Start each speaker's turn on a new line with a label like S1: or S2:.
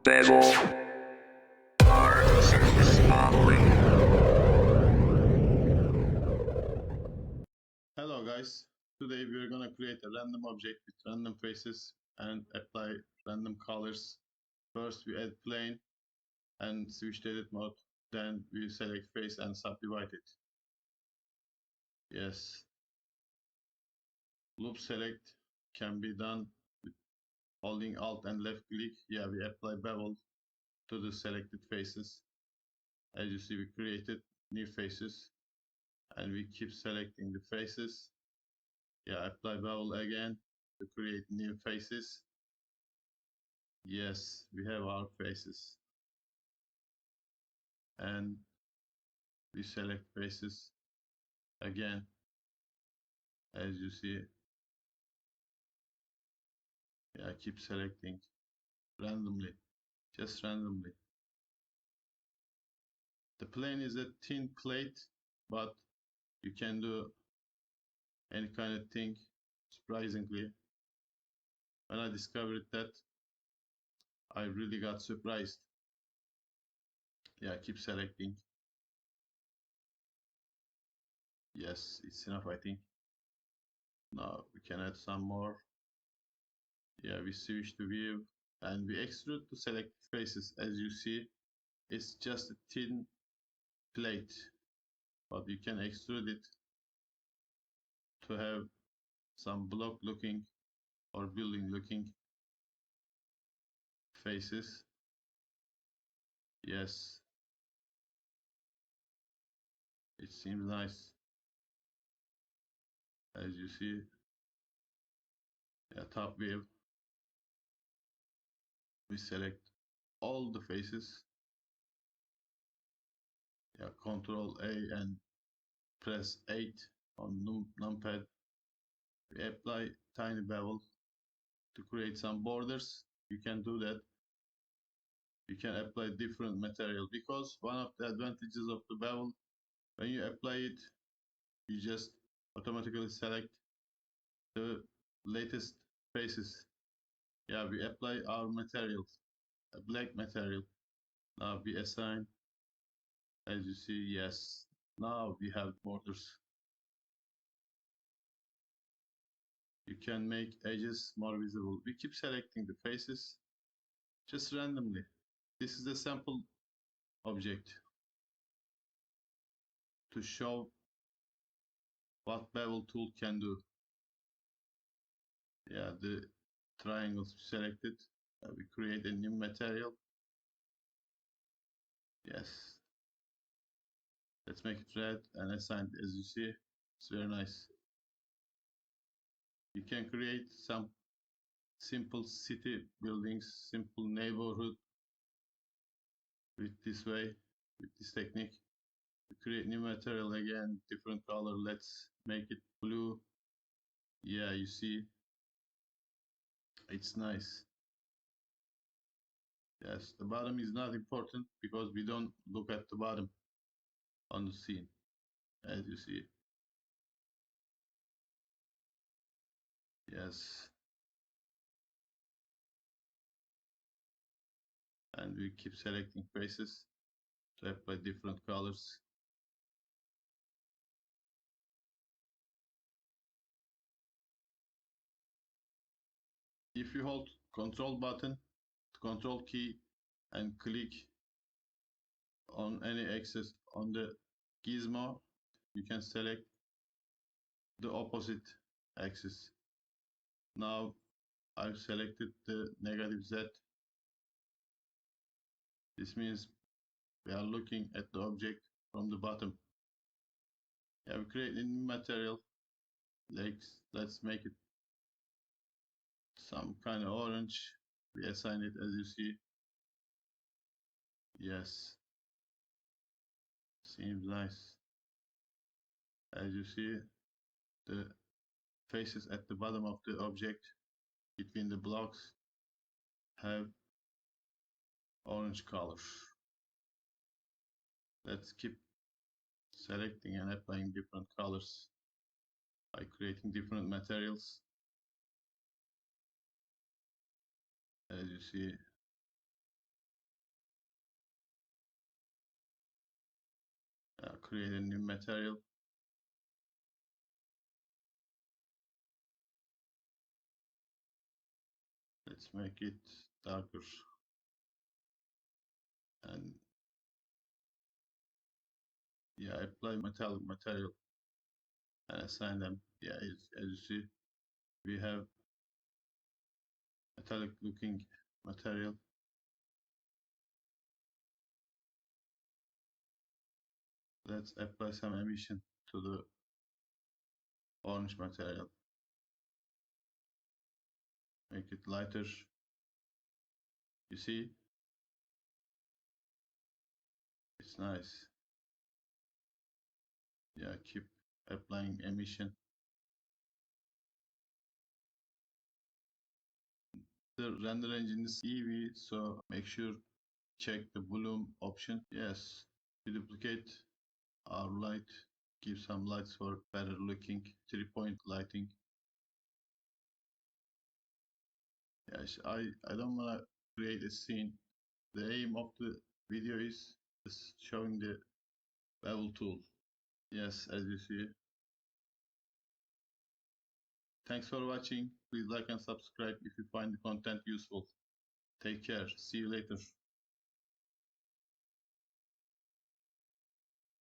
S1: Bevel or surface modeling.
S2: Hello guys, today we're gonna create a random object with random faces and apply random colors. First we add plane and switch to edit mode, then we select face and subdivide it. Yes, loop select can be done with holding alt and left click. Yeah, we apply bevel to the selected faces. As you see, we created new faces and we keep selecting the faces. Yeah, apply bevel again to create new faces. Yes, we have our faces. And we select faces again. As you see, yeah, keep selecting randomly, just randomly. The plane is a thin plate, but you can do any kind of thing. Surprisingly, when I discovered that, I really got surprised. Yeah, keep selecting. Yes, it's enough, I think. Now we can add some more. Yeah, we switch to view and we extrude to select faces. As you see, it's just a thin plate, but you can extrude it to have some block looking or building looking faces. Yes, it seems nice. As you see, yeah, top view, we select all the faces. Yeah, Control A and press 8 on numpad. We apply tiny bevel to create some borders. You can do that. You can apply different material because one of the advantages of the bevel, when you apply it, you just automatically select the latest faces. Yeah, we apply our materials, a black material. Now we assign, as you see, yes. Now we have borders. You can make edges more visible. We keep selecting the faces just randomly. This is a sample object to show what bevel tool can do. Yeah, the triangles selected. We create a new material. Yes. Let's make it red and assign it. As you see, it's very nice. You can create some simple city buildings, simple neighborhood with this way, with this technique. We create new material again, different color. Let's make it blue. Yeah, you see, it's nice. Yes, the bottom is not important because we don't look at the bottom on the scene, as you see. Yes. And we keep selecting faces to apply different colors. If you hold control button, control key and click on any axis on the gizmo, you can select the opposite axis. Now I've selected the negative Z. This means we are looking at the object from the bottom. Yeah, we create a new material. Let's make it some kind of orange. We assign it as you see. Yes, seems nice. As you see, the faces at the bottom of the object between the blocks have orange color. Let's keep selecting and applying different colors by creating different materials. As you see, create a new material. Let's make it darker and yeah, apply metallic material and assign them. Yeah, as you see, we have metallic looking material. Let's apply some emission to the orange material. Make it lighter. You see, it's nice. Yeah, keep applying emission. The render engine is EV, so make sure check the bloom option. Yes, we duplicate our light, give some lights for better looking, 3-point lighting. Yes, I don't want to create a scene. The aim of the video is just showing the bevel tool. Yes, as you see. Thanks for watching. Please like and subscribe if you find the content useful. Take care. See you later.